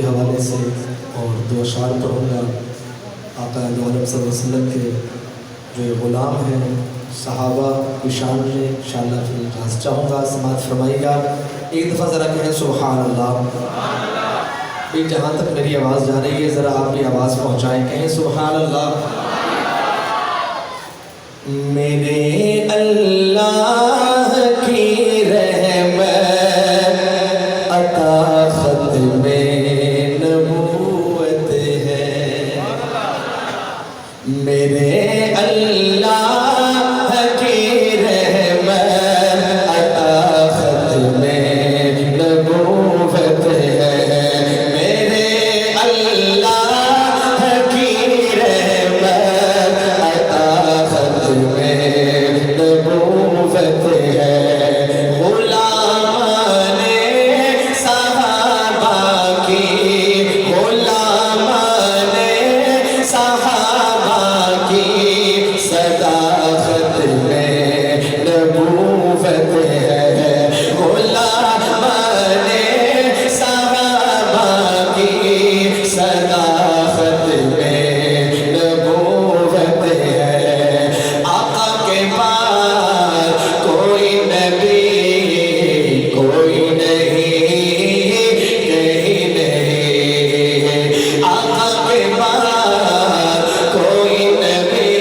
حوالے سے اور دو اشعار پڑھوں گا آقا دو عالم صلی اللہ علیہ وسلم کے جو یہ غلام ہیں صحابہ کی شان میں انشاءاللہ پھر اجازت چاہوں گا، سماعت فرمائیے گا۔ ایک دفعہ ذرا کہیں سبحان اللہ۔ ایک جہاں تک میری آواز جا رہی ہے ذرا آپ بھی آواز پہنچائیں، کہیں سبحان اللہ۔ میرے اللہ کی رحمت عطا ختم نبوت ہے، میرے اللہ کی رحمت عطا ختم نبوت ہے، میرے اللہ کی رحمت عطا ختم نبوت ہے۔ غلامان صحابہ کی، غلامان صحابہ کی صداقت میں نبوت ہے، غلامان صحابہ کی صداقت میں نبوت ہے۔ آقا کے بعد کوئی نبی کوئی نہیں، کہیں نہیں، آقا کے بعد کوئی نبی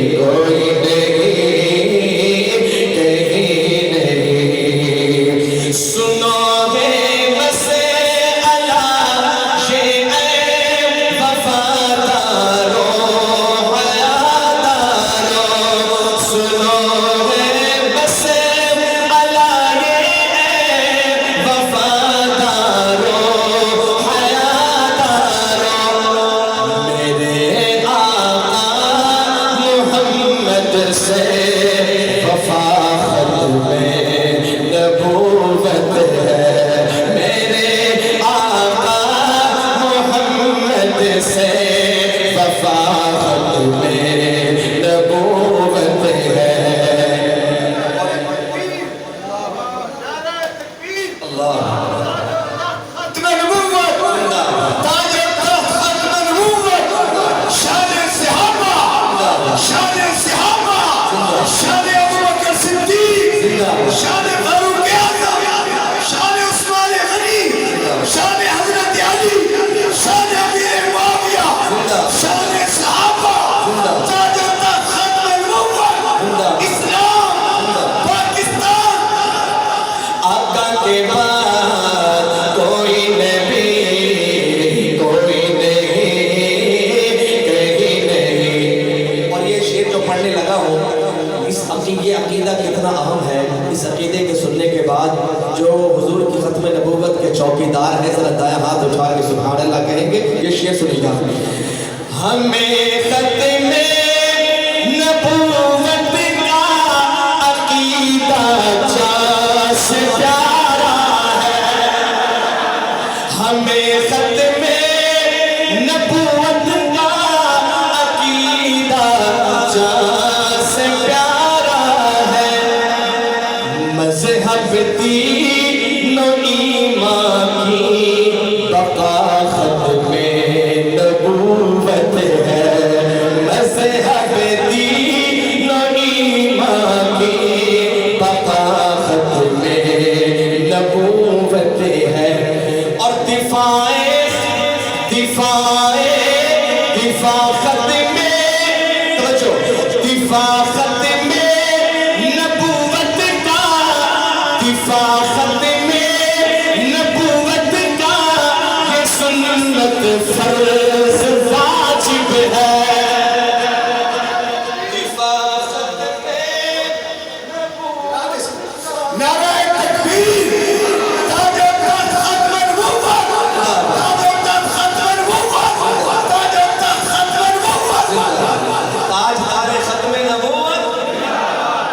کوئی نہیں، کہیں نہیں۔ سنو ہے بس اللہ شیء وفادارو حیادارو، سنو ہے بس اللہ وفادارو حیادارو، میرے آقا محمد سے وفا ختم نبوت ہے، میرے آقا محمد سے وفا ختم نبوت ہے۔ اللہ ختم نبوت، تاج تخت ختم نبوت، شان صحابہ، شان صحابہ، شان ابوبکر صدیق، شان فاروق اعظم، شان عثمان غنی، شان حضرت علی، شان امیر معاویہ، شان صحابہ، تاج تخت ختم نبوت، اسلام، پاکستان۔ آقا کے بعد کوئی نبی کوئی نہیں، کہیں نہیں۔ اور یہ شعر جو پڑھنے لگا ہوں، یہ عقیدہ کتنا اہم ہے، اس عقیدے کے سننے کے بعد جو حضور کی ختم نبوت کے چوکیدار ہیں ذرا دائیں ہاتھ اٹھا کے سبحان اللہ کہیں گے۔ یہ شعر سنیے گا۔ ہمیں ختم نبوت کا عقیدہ جاس پیارا ہے، ہمیں ختم نبوت کا عقیدہ جاس پیارا ہے، مذہب دین و ایمان کی بقا ختم نبوت ہے، مذہب دین و ایمان کی بقا ختم نبوت ہے۔ اور دفاع ختم توجہ، دفاع ختم نبوت کا، دفاع ختم نبوت کا، یہ سنت فرض واجب ہے، دفاع ختم نبوت۔ نعرہ تکبیر، تاج تخت ختم نبوت، تاج تخت ختم نبوت، تاج تخت ختم نبوت، تاجدار ختم نبوت،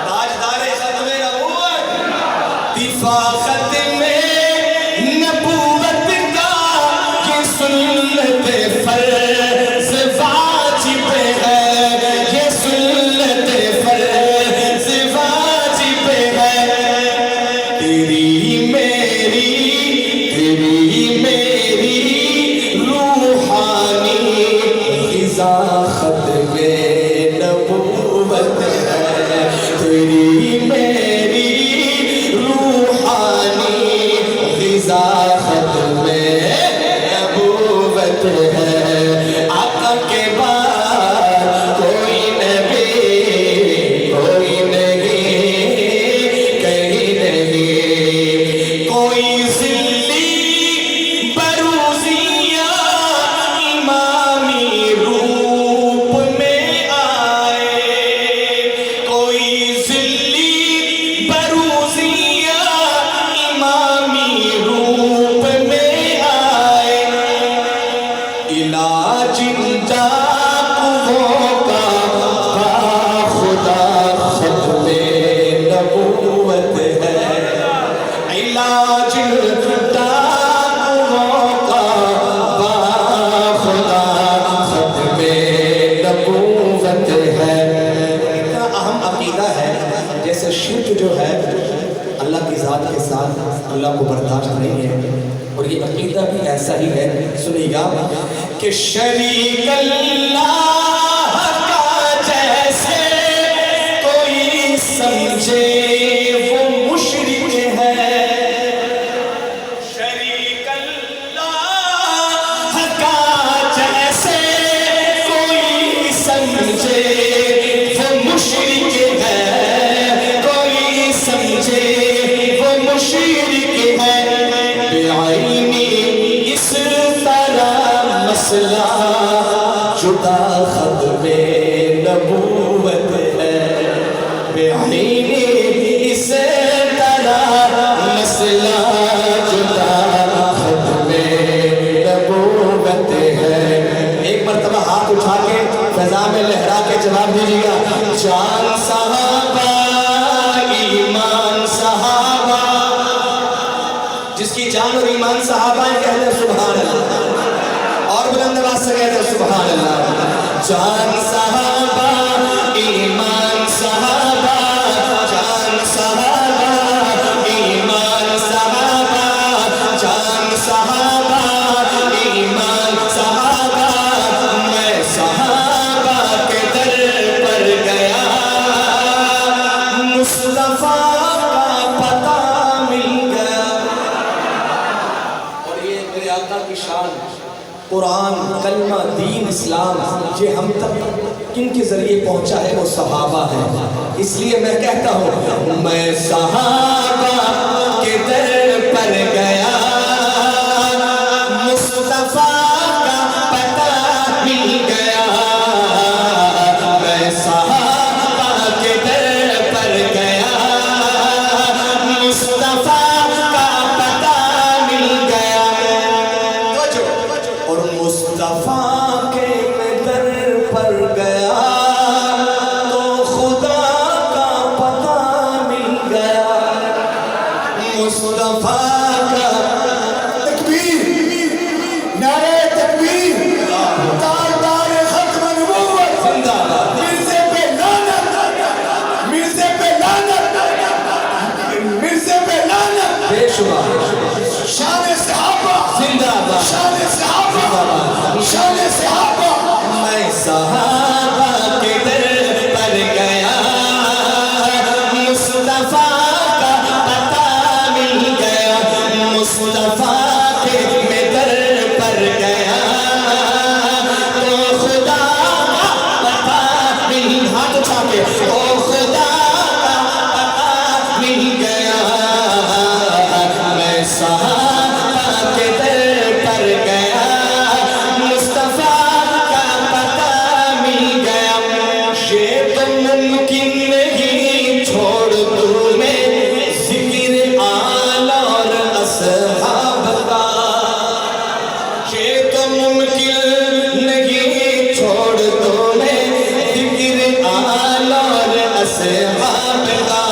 تاجدار ختم نبوت، دفاع ختم نبوت کا، یہ سنت فرض واجب ہے، یہ سنت فرض واجب ہے۔ تیری میری روحانی غذا ختم نبوت ہے تیری میری روحانی غذا ختم نبوت ہے آقا کے بعد کوئی نبی کوئی نہیں کہیں نہیں کوئی ذلی بروزیہ امامی روپ میں آئے کوئی ذلی بروزیہ امامی روپ میں آئے علاج ڈاکوؤں کا خدا ختم نبوت ہے علاج ڈاکوؤں کا خدا ختم نبوت ہے اتنا اہم عقیدہ ہے جیسے شرک جو ہے اللہ کی ذات کے ساتھ اللہ کو برداشت نہیں ہے اور یہ عقیدہ بھی ایسا ہی ہے سنیے گا کہ شریک اللہ کا جیسے کوئی سمجھے وہ مشرک ہے شریک اللہ کا جیسے کوئی سمجھے وہ مشرک ہے کوئی سمجھے وہ مشرک ہے بعینی اس طرح مسئلہ جدا ختم نبوت ہے بعینی اس طرح مسئلہ جدا ختم نبوت ہے ایک مرتبہ ہاتھ اٹھا کے فضا میں لہرا کے جواب دیجیے گا جان صحابہ ایمان صحابہ جس کی جان اور ایمان صحابہ ہیں کہتے ہیں سبحان اللہ اور بلند آواز سے کہتے ہیں سبحان اللہ جان صحابہ ایمان صحابہ جان صحابہ ایمان صحابہ جان صحابہ ایمان صحابہ میں صحابہ کے در پر گیا مصطفیٰ کا پتہ مل گیا اور یہ میرے آقا کی شان قرآن کلمہ دین اسلام یہ ہم تک کن کے ذریعے پہنچا ہے وہ صحابہ ہے اس لیے میں کہتا ہوں میں صحابہ کے در پر گیا مصطفیٰ کا پتہ مل گیا میں صحابہ کے در پر گیا مصطفیٰ کا پتہ مل گیا اور مصطفیٰ کے در پر گیا تو خدا کا پتہ مل گیا مصطفیٰ کا تکبیر نعرہ تکبیر تاجدار ختم نبوت زندہ باد مرزے پہ لعنت مرزے پہ لعنت مرزے پہ لعنت بے شمار شان صحابہ زندہ باد شان صحابہ شان صحابہ میں صحابہ کے در پر گیا مصطفیٰ کا پتہ مل گیا مصطفیٰ کے میں در پر گیا تو خدا کا پتہ مل ہاتھ اٹھا کے تو خدا کا پتہ مل گیا میں صحابہ کے در پر گیا مصطفیٰ کا پتہ مل گیا یہ تو ممکن نہیں چھوڑ دوں میں ذکر آل اور اصحاب کا یہ تو ممکن نہیں چھوڑ دوں میں ذکر آل اور اصحاب کا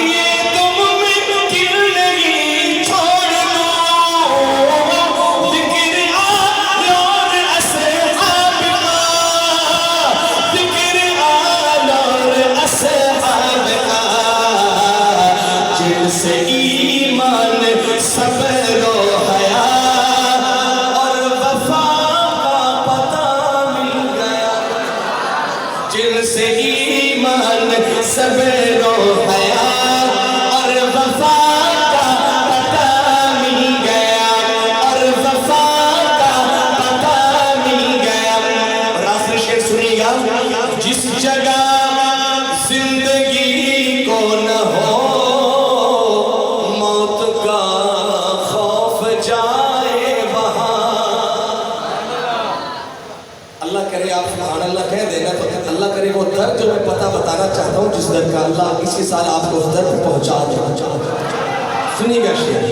یہ تو ممکن نہیں چھوڑ دوں ذکر آل اور اصحاب کا ذکر آل اور اصحاب کا جن سے ایمان صبر و حیا اور وفا کا اللہ کہہ دینا تو اللہ کرے وہ درد جو میں پتہ بتانا چاہتا ہوں جس درد کا اللہ اسی سال آپ کو اس درد پہنچا دے. سنیے گا شعر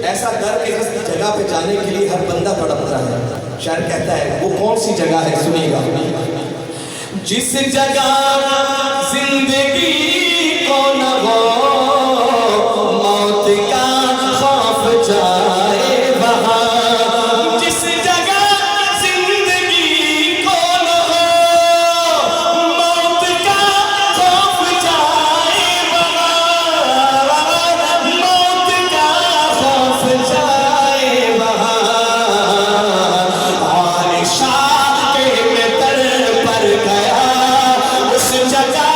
ایسا درد کہ جس جگہ پہ جانے کے لیے ہر بندہ تڑپتا ہے. شاعر کہتا ہے وہ کون سی جگہ ہے, سنیے گا. جس جگہ زندگی کو نہ ہو موت کا خوف جائے وہاں. جس جگہ زندگی کو نہ ہو موت کا خوف جائے وہاں. موت کا خوف جائے وہاں. عائشہ کے میں در پر گیا اس جگہ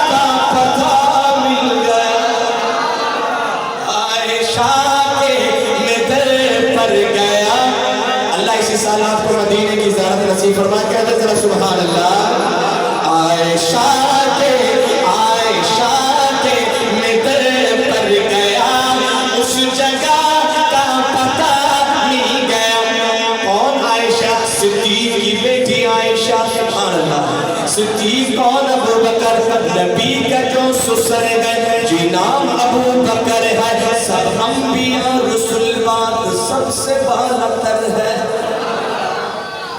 کا پتہ مل گیا. عائشہ کے میں در پر گیا. اللہ اسی سال آپ کو مدینے کی زیارت نصیب فرمائے. کہتے ہیں ذرا سبحان اللہ. عائشہ کے میں در پر گیا اس جگہ کا پتہ مل گیا. کون عائشہ؟ صدیق کی بیٹی عائشہ. سبحان اللہ. صدیق کون؟ ابو بکر. نبی کا جو سسر ہے جی نام ابو بکر ہے. سب انبیاء رسول بات سب سے بالاتر ہے.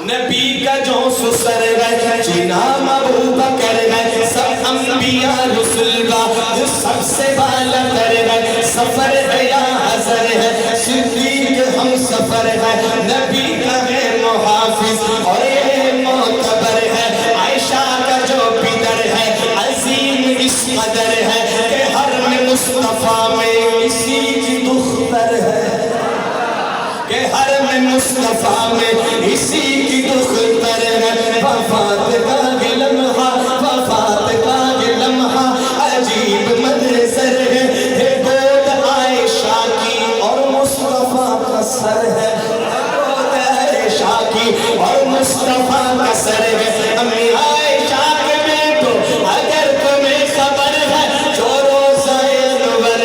نبی کا جو سسر ہے جی نام ابو بکر ہے. سب انبیاء رسول بات سب سے بالاتر ہے. سفر ہے یا حضر ہے صدیق ہم سفر ہے. نبی کا ہے محافظ اور یہ معتبر ہے. عائشہ کا جو پدر ہے عظیم اس قدر ہے کہ حرم مصطفیٰ میں اسی کی دختر ہے. کہ حرم مصطفیٰ میں اسی کی دختر ہے. وفات کا یہ لمحہ وفات کا یہ لمحہ عجیب منظر ہے. گود عائشہ کی اور مصطفیٰ کا سر ہے. گود عائشہ کی اور مصطفیٰ کا سر ہے. امی عائشہ کے بیٹو اگر تمہیں خبر ہے جو روزہ انور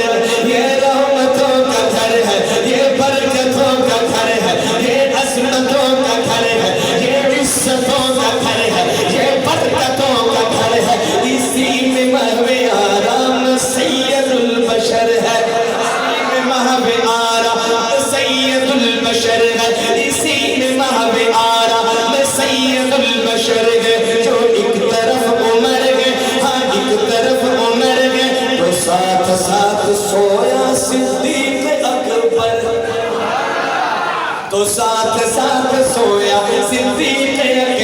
یہ رحمتوں کا گھر ہے, یہ برکتوں کا گھر ہے, یہ عظمتوں کا گھر ہے, یہ عزتوں کا گھر ہے, یہ برکتوں کا گھر ہے. اسی میں محو آرام سید البشر ہے. اسی میں محو آرام سید البشر ہے. اسی میں محو آرام سید البشر ہے. جو ایک طرف عمر ہے ہاں ایک طرف عمر ہے تو ساتھ ساتھ سویا صدیق اکبر. تو ساتھ ساتھ سویا صدیق اکبر.